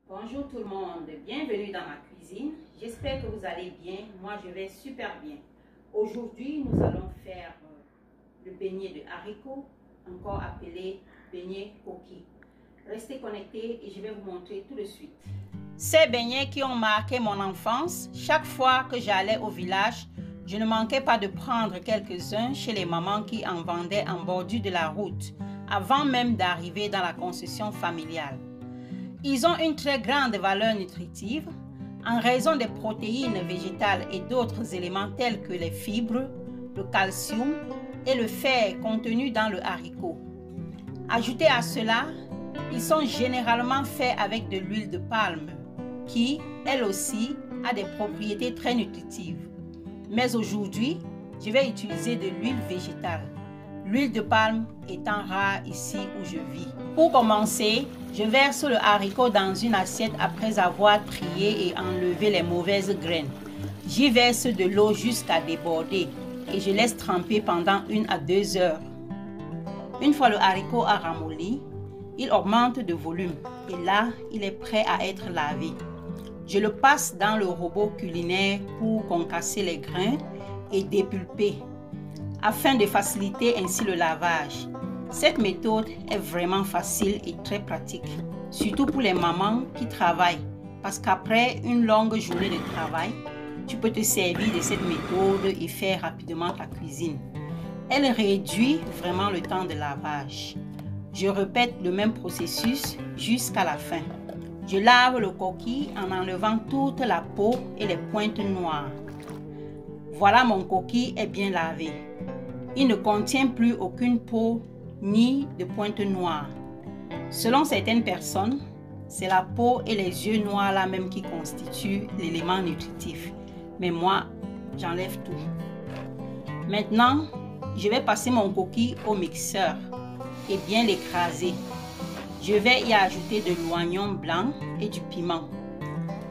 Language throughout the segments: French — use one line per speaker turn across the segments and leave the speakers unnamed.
Bonjour tout le monde, bienvenue dans ma cuisine. J'espère que vous allez bien. Moi, je vais super bien. Aujourd'hui, nous allons faire le beignet de haricots, encore appelé beignet coquille. Restez connectés et je vais vous montrer tout de suite. Ces beignets qui ont marqué mon enfance, chaque fois que j'allais au village, je ne manquais pas de prendre quelques-uns chez les mamans qui en vendaient en bordure de la route, avant même d'arriver dans la concession familiale. Ils ont une très grande valeur nutritive en raison des protéines végétales et d'autres éléments tels que les fibres, le calcium et le fer contenus dans le haricot. Ajouté à cela, ils sont généralement faits avec de l'huile de palme qui, elle aussi, a des propriétés très nutritives. Mais aujourd'hui, je vais utiliser de l'huile végétale. L'huile de palme étant rare ici où je vis. Pour commencer, je verse le haricot dans une assiette après avoir trié et enlevé les mauvaises graines. J'y verse de l'eau jusqu'à déborder et je laisse tremper pendant 1 à 2 heures. Une fois le haricot a ramolli, il augmente de volume et là, il est prêt à être lavé. Je le passe dans le robot culinaire pour concasser les grains et dépulper, afin de faciliter ainsi le lavage. Cette méthode est vraiment facile et très pratique, surtout pour les mamans qui travaillent, parce qu'après une longue journée de travail, tu peux te servir de cette méthode et faire rapidement ta cuisine. Elle réduit vraiment le temps de lavage. Je répète le même processus jusqu'à la fin. Je lave le coquille en enlevant toute la peau et les pointes noires. Voilà, mon coquille est bien lavé. Il ne contient plus aucune peau ni de pointe noire. Selon certaines personnes, c'est la peau et les yeux noirs là même qui constituent l'élément nutritif. Mais moi, j'enlève tout. Maintenant, je vais passer mon coquille au mixeur et bien l'écraser. Je vais y ajouter de l'oignon blanc et du piment.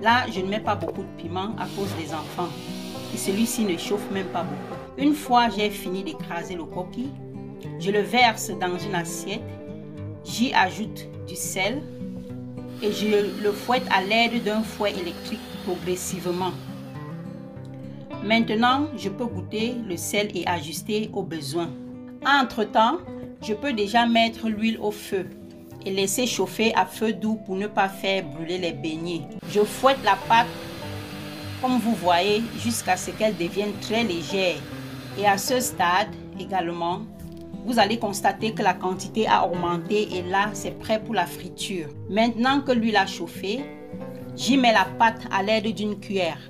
Là, je ne mets pas beaucoup de piment à cause des enfants. Et celui-ci ne chauffe même pas beaucoup. Une fois j'ai fini d'écraser le coquille, je le verse dans une assiette, j'y ajoute du sel et je le fouette à l'aide d'un fouet électrique progressivement. Maintenant, je peux goûter le sel et ajuster au besoin. Entre-temps, je peux déjà mettre l'huile au feu et laisser chauffer à feu doux pour ne pas faire brûler les beignets. Je fouette la pâte comme vous voyez jusqu'à ce qu'elle devienne très légère. Et à ce stade également, vous allez constater que la quantité a augmenté et là, c'est prêt pour la friture. Maintenant que l'huile a chauffé, j'y mets la pâte à l'aide d'une cuillère.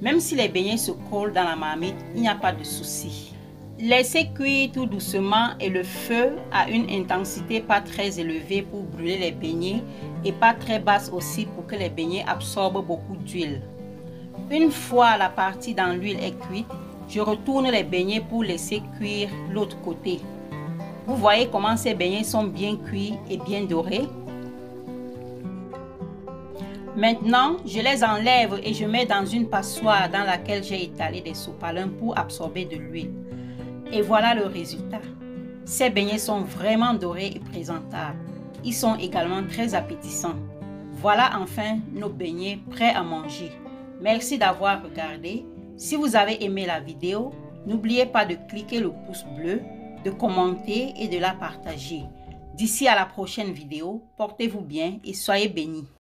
Même si les beignets se collent dans la marmite, il n'y a pas de souci. Laissez cuire tout doucement et le feu à une intensité pas très élevée pour brûler les beignets et pas très basse aussi pour que les beignets absorbent beaucoup d'huile. Une fois la partie dans l'huile est cuite, je retourne les beignets pour laisser cuire l'autre côté. Vous voyez comment ces beignets sont bien cuits et bien dorés. Maintenant, je les enlève et je mets dans une passoire dans laquelle j'ai étalé des sopalins pour absorber de l'huile. Et voilà le résultat. Ces beignets sont vraiment dorés et présentables. Ils sont également très appétissants. Voilà enfin nos beignets prêts à manger. Merci d'avoir regardé. Si vous avez aimé la vidéo, n'oubliez pas de cliquer le pouce bleu, de commenter et de la partager. D'ici à la prochaine vidéo, portez-vous bien et soyez bénis.